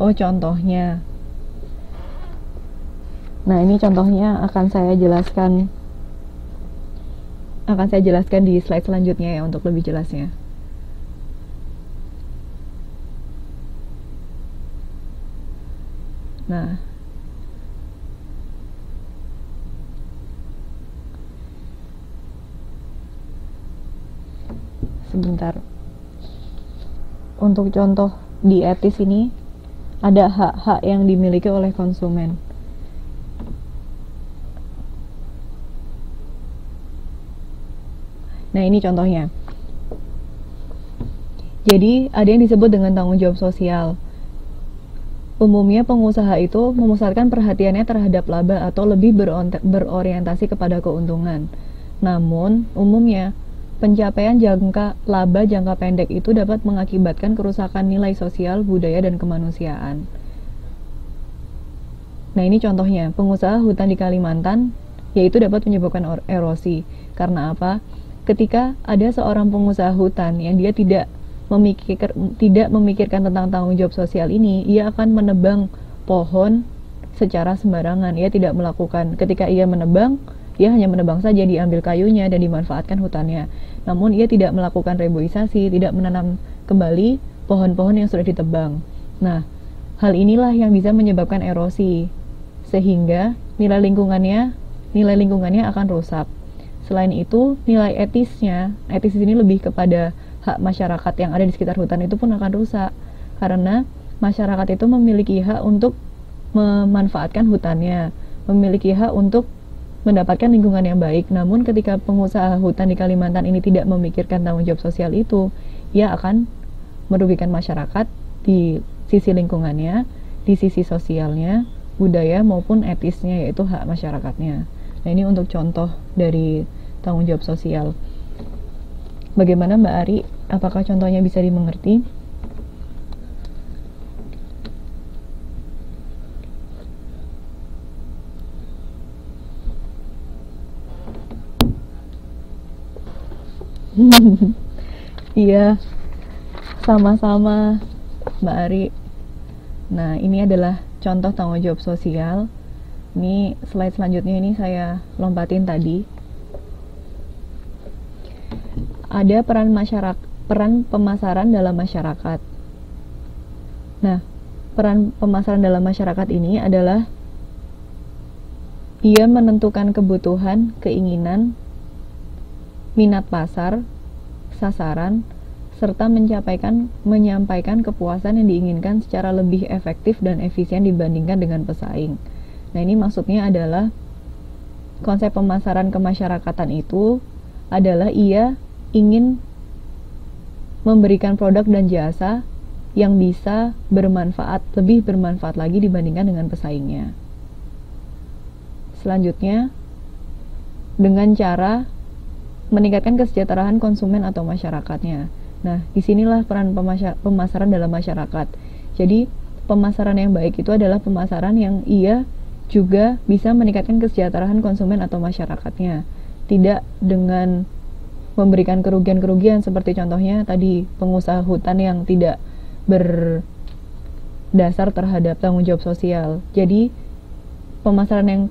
Oh, contohnya. Nah, ini contohnya akan saya jelaskan di slide selanjutnya ya untuk lebih jelasnya. Nah, sebentar. Untuk contoh di etis ini ada hak-hak yang dimiliki oleh konsumen. Nah, ini contohnya. Jadi, ada yang disebut dengan tanggung jawab sosial. Umumnya pengusaha itu memusatkan perhatiannya terhadap laba atau lebih berorientasi kepada keuntungan. Namun, umumnya pencapaian laba jangka pendek itu dapat mengakibatkan kerusakan nilai sosial, budaya, dan kemanusiaan. Nah, ini contohnya, pengusaha hutan di Kalimantan yaitu dapat menyebabkan erosi. Karena apa? Ketika ada seorang pengusaha hutan yang dia tidak memikirkan tentang tanggung jawab sosial ini, ia akan menebang pohon secara sembarangan. Ia tidak melakukan, ketika ia menebang, ia hanya menebang saja, diambil kayunya dan dimanfaatkan hutannya. Namun ia tidak melakukan reboisasi, tidak menanam kembali pohon-pohon yang sudah ditebang. Nah, hal inilah yang bisa menyebabkan erosi, sehingga nilai lingkungannya akan rusak. Selain itu, nilai etis ini lebih kepada hak masyarakat yang ada di sekitar hutan itu pun akan rusak. Karena masyarakat itu memiliki hak untuk memanfaatkan hutannya, memiliki hak untuk mendapatkan lingkungan yang baik. Namun ketika pengusaha hutan di Kalimantan ini tidak memikirkan tanggung jawab sosial itu, ia akan merugikan masyarakat di sisi lingkungannya, di sisi sosialnya, budaya maupun etisnya, yaitu hak masyarakatnya. Nah, ini untuk contoh dari tanggung jawab sosial. Bagaimana Mbak Ari? Apakah contohnya bisa dimengerti? Iya, sama-sama Mbak Ari. Nah, ini adalah contoh tanggung jawab sosial. Ini slide selanjutnya ini saya lompatin tadi. Ada peran pemasaran dalam masyarakat. Nah, peran pemasaran dalam masyarakat ini adalah ia menentukan kebutuhan, keinginan, minat pasar, sasaran, serta menyampaikan kepuasan yang diinginkan secara lebih efektif dan efisien dibandingkan dengan pesaing. Nah, ini maksudnya adalah konsep pemasaran kemasyarakatan itu adalah ia ingin memberikan produk dan jasa yang bisa lebih bermanfaat lagi dibandingkan dengan pesaingnya. Selanjutnya, dengan cara meningkatkan kesejahteraan konsumen atau masyarakatnya. Nah, disinilah peran pemasaran dalam masyarakat. Jadi, pemasaran yang baik itu adalah pemasaran yang ia juga bisa meningkatkan kesejahteraan konsumen atau masyarakatnya. Tidak dengan memberikan kerugian-kerugian seperti contohnya tadi pengusaha hutan yang tidak berdasar terhadap tanggung jawab sosial. Jadi pemasaran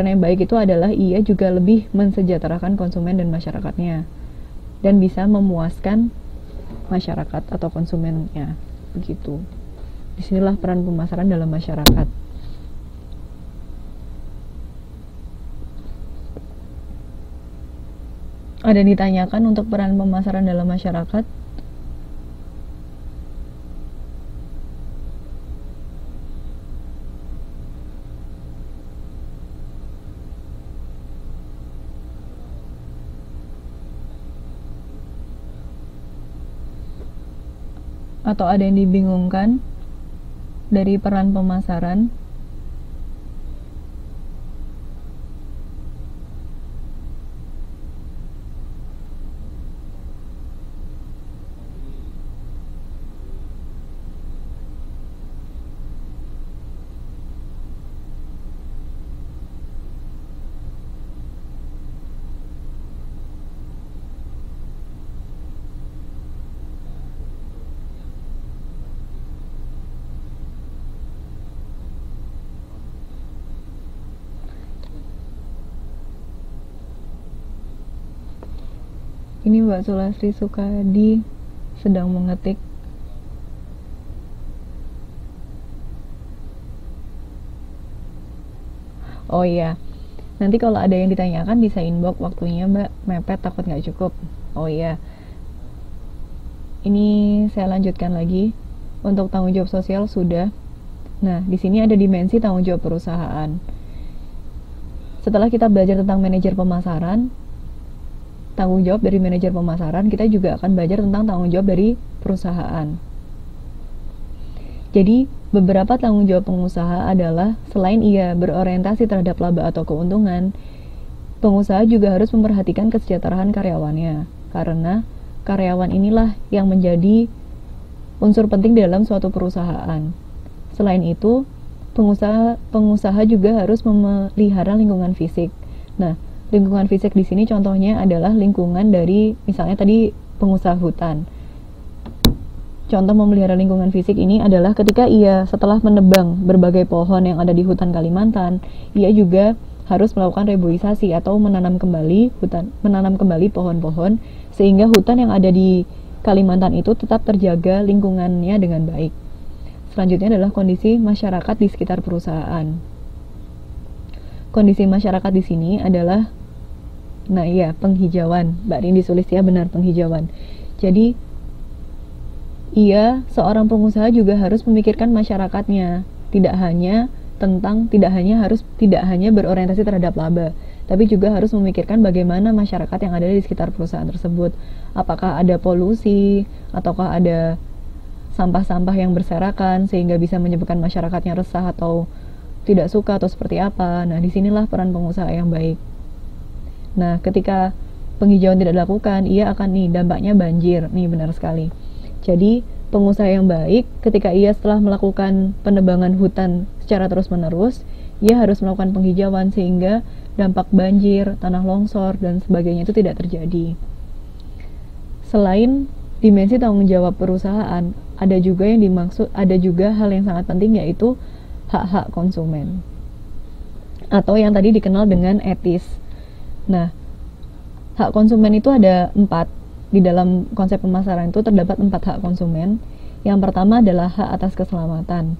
yang baik itu adalah ia juga lebih mensejahterakan konsumen dan masyarakatnya dan bisa memuaskan masyarakat atau konsumennya. Begitu. Disinilah peran pemasaran dalam masyarakat. Ada yang ditanyakan untuk peran pemasaran dalam masyarakat? Atau ada yang dibingungkan dari peran pemasaran? Ini Mbak Sulastri Sukadi sedang mengetik. Oh iya, nanti kalau ada yang ditanyakan bisa inbox, waktunya Mbak mepet takut nggak cukup. Oh iya, ini saya lanjutkan lagi. Untuk tanggung jawab sosial sudah. Nah, di sini ada dimensi tanggung jawab perusahaan. Setelah kita belajar tentang manajer pemasaran, tanggung jawab dari manajer pemasaran, kita juga akan belajar tentang tanggung jawab dari perusahaan. Jadi, beberapa tanggung jawab pengusaha adalah selain ia berorientasi terhadap laba atau keuntungan, pengusaha juga harus memperhatikan kesejahteraan karyawannya, karena karyawan inilah yang menjadi unsur penting dalam suatu perusahaan. Selain itu, pengusaha juga harus memelihara lingkungan fisik. Nah, lingkungan fisik di sini contohnya adalah lingkungan dari misalnya tadi pengusaha hutan. Contoh memelihara lingkungan fisik ini adalah ketika ia setelah menebang berbagai pohon yang ada di hutan Kalimantan, ia juga harus melakukan reboisasi atau menanam kembali pohon-pohon sehingga hutan yang ada di Kalimantan itu tetap terjaga lingkungannya dengan baik. Selanjutnya adalah kondisi masyarakat di sekitar perusahaan. Kondisi masyarakat di sini adalah, nah iya, penghijauan. Mbak Rindi Sulistia benar, penghijauan. Jadi seorang pengusaha juga harus memikirkan masyarakatnya, tidak hanya berorientasi terhadap laba, tapi juga harus memikirkan bagaimana masyarakat yang ada di sekitar perusahaan tersebut. Apakah ada polusi, ataukah ada sampah-sampah yang berserakan sehingga bisa menyebabkan masyarakatnya resah atau tidak suka atau seperti apa. Nah, disinilah peran pengusaha yang baik. Nah, ketika penghijauan tidak dilakukan, dampaknya banjir. Nih, benar sekali. Jadi, pengusaha yang baik ketika ia setelah melakukan penebangan hutan secara terus-menerus, ia harus melakukan penghijauan sehingga dampak banjir, tanah longsor, dan sebagainya itu tidak terjadi. Selain dimensi tanggung jawab perusahaan, ada juga hal yang sangat penting, yaitu hak-hak konsumen atau yang tadi dikenal dengan etis. Nah, hak konsumen itu ada 4. Di dalam konsep pemasaran itu terdapat 4 hak konsumen. Yang pertama adalah hak atas keselamatan.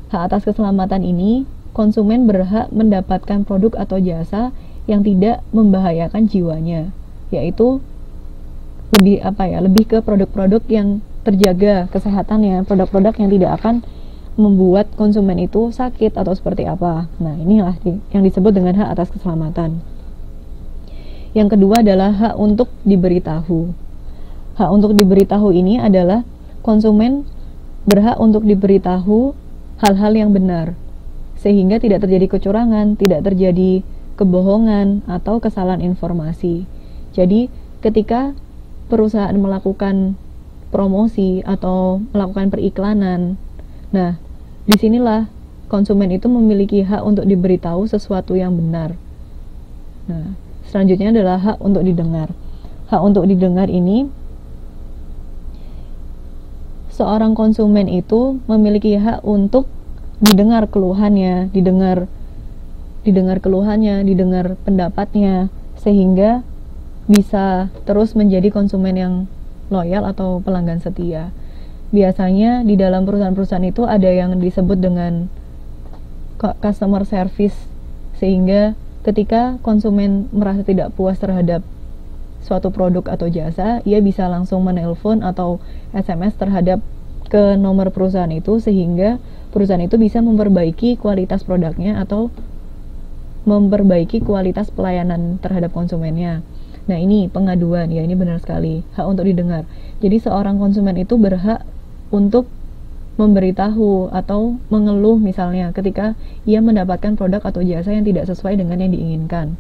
Hak atas keselamatan ini, konsumen berhak mendapatkan produk atau jasa yang tidak membahayakan jiwanya, yaitu lebih ke produk-produk yang terjaga kesehatannya, produk-produk yang tidak akan membuat konsumen itu sakit atau seperti apa. Nah, inilah yang disebut dengan hak atas keselamatan. Yang kedua adalah hak untuk diberitahu. Hak untuk diberitahu ini adalah konsumen berhak untuk diberitahu hal-hal yang benar, sehingga tidak terjadi kecurangan, tidak terjadi kebohongan atau kesalahan informasi. Jadi, ketika perusahaan melakukan promosi atau melakukan periklanan, nah, disinilah konsumen itu memiliki hak untuk diberitahu sesuatu yang benar. Nah, selanjutnya adalah hak untuk didengar. Hak untuk didengar ini, seorang konsumen itu memiliki hak untuk didengar keluhannya, didengar pendapatnya, sehingga bisa terus menjadi konsumen yang loyal atau pelanggan setia. Biasanya di dalam perusahaan-perusahaan itu ada yang disebut dengan customer service, sehingga ketika konsumen merasa tidak puas terhadap suatu produk atau jasa, ia bisa langsung menelpon atau SMS terhadap ke nomor perusahaan itu, sehingga perusahaan itu bisa memperbaiki kualitas produknya atau memperbaiki kualitas pelayanan terhadap konsumennya. Nah, ini pengaduan, ya, ini benar sekali, hak untuk didengar. Jadi seorang konsumen itu berhak untuk memberitahu atau mengeluh misalnya ketika ia mendapatkan produk atau jasa yang tidak sesuai dengan yang diinginkan,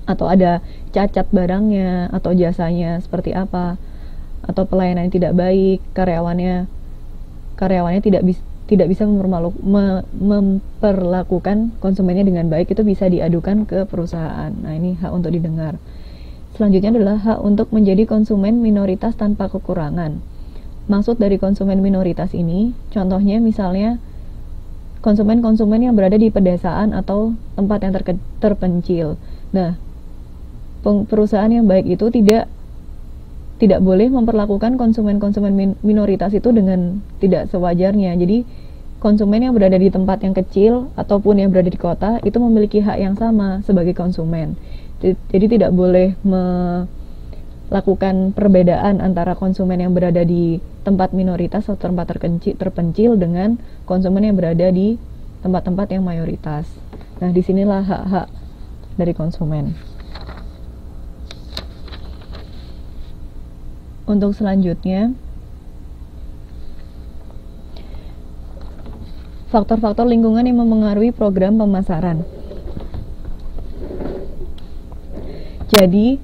atau ada cacat barangnya atau jasanya seperti apa, atau pelayanan yang tidak baik, karyawannya tidak bisa memperlakukan konsumennya dengan baik, itu bisa diadukan ke perusahaan. Nah, ini hak untuk didengar. Selanjutnya adalah hak untuk menjadi konsumen minoritas tanpa kekurangan. Maksud dari konsumen minoritas ini, contohnya misalnya konsumen-konsumen yang berada di pedesaan atau tempat yang terpencil. Nah, perusahaan yang baik itu tidak tidak boleh memperlakukan konsumen-konsumen minoritas itu dengan tidak sewajarnya. Jadi konsumen yang berada di tempat yang kecil ataupun yang berada di kota itu memiliki hak yang sama sebagai konsumen. Jadi tidak boleh melakukan perbedaan antara konsumen yang berada di tempat minoritas atau tempat terpencil dengan konsumen yang berada di tempat-tempat yang mayoritas. Nah, disinilah hak-hak dari konsumen. Untuk selanjutnya, faktor-faktor lingkungan yang mempengaruhi program pemasaran. Jadi,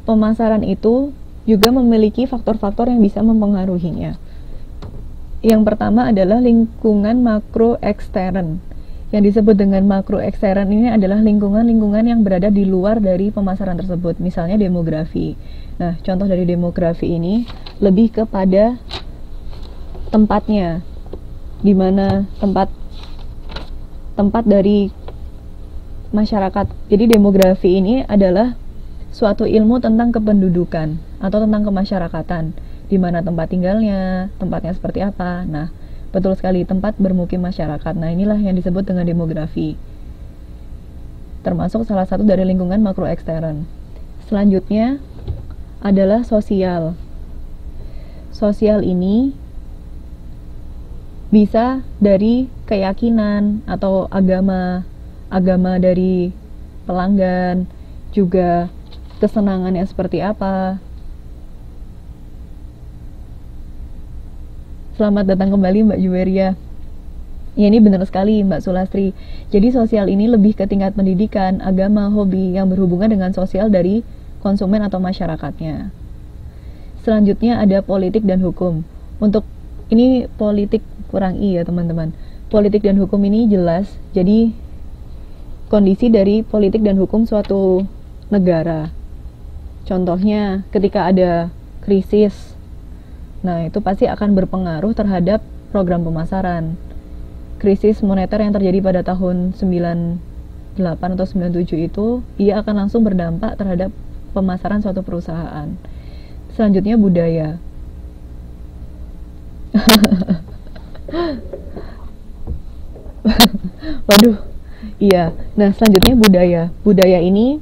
pemasaran itu juga memiliki faktor-faktor yang bisa mempengaruhinya. Yang pertama adalah lingkungan makro ekstern. Yang disebut dengan makro ekstern ini adalah lingkungan-lingkungan yang berada di luar dari pemasaran tersebut, misalnya demografi. Nah, contoh dari demografi ini lebih kepada tempatnya, di mana tempat dari masyarakat. Jadi demografi ini adalah suatu ilmu tentang kependudukan atau tentang kemasyarakatan, di mana tempat tinggalnya, tempatnya seperti apa. Nah, betul sekali, tempat bermukim masyarakat. Nah, inilah yang disebut dengan demografi. Termasuk salah satu dari lingkungan makro ekstern. Selanjutnya adalah sosial. Sosial ini bisa dari keyakinan atau agama dari pelanggan, juga kesenangannya seperti apa. Selamat datang kembali Mbak Juweria. Ya, ini benar sekali Mbak Sulastri. Jadi sosial ini lebih ke tingkat pendidikan, agama, hobi yang berhubungan dengan sosial dari konsumen atau masyarakatnya. Selanjutnya ada politik dan hukum. Untuk ini politik kurang ya teman-teman. Politik dan hukum ini jelas. Jadi kondisi dari politik dan hukum suatu negara. Contohnya ketika ada krisis, nah itu pasti akan berpengaruh terhadap program pemasaran. Krisis moneter yang terjadi pada tahun 98 atau 97 itu, ia akan langsung berdampak terhadap pemasaran suatu perusahaan. Selanjutnya budaya. Waduh, iya. Nah, selanjutnya budaya. Budaya ini,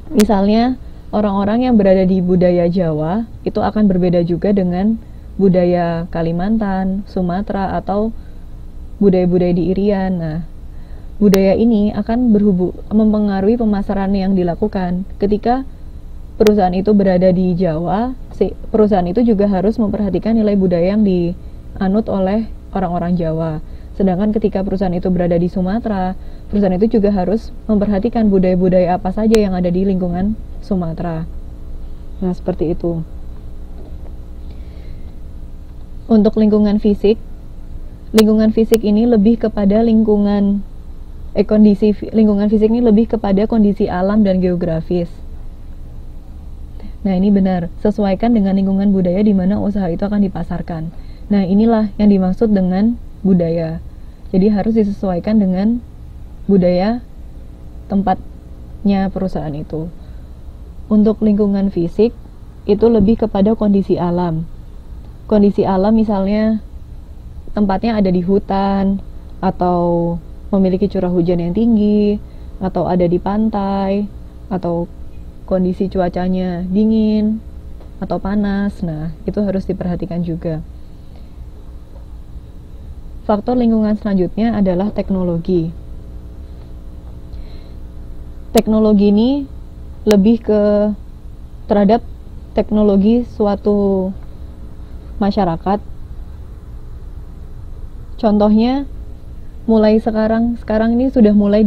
misalnya orang-orang yang berada di budaya Jawa itu akan berbeda juga dengan budaya Kalimantan, Sumatera, atau budaya-budaya di Irian. Nah, budaya ini akan mempengaruhi pemasaran yang dilakukan. Ketika perusahaan itu berada di Jawa, perusahaan itu juga harus memperhatikan nilai budaya yang dianut oleh orang-orang Jawa. Sedangkan ketika perusahaan itu berada di Sumatera, perusahaan itu juga harus memperhatikan budaya-budaya apa saja yang ada di lingkungan Sumatera. Nah, seperti itu. Untuk lingkungan fisik ini lebih kepada lingkungan fisik ini lebih kepada kondisi alam dan geografis. Nah, ini benar, sesuaikan dengan lingkungan budaya di mana usaha itu akan dipasarkan. Nah, inilah yang dimaksud dengan budaya. Jadi harus disesuaikan dengan budaya tempatnya perusahaan itu. Untuk lingkungan fisik itu lebih kepada kondisi alam. Kondisi alam misalnya tempatnya ada di hutan, atau memiliki curah hujan yang tinggi, atau ada di pantai, atau kondisi cuacanya dingin atau panas. Nah, itu harus diperhatikan juga. Faktor lingkungan selanjutnya adalah teknologi. Teknologi ini lebih terhadap teknologi suatu masyarakat. Contohnya mulai sekarang ini sudah mulai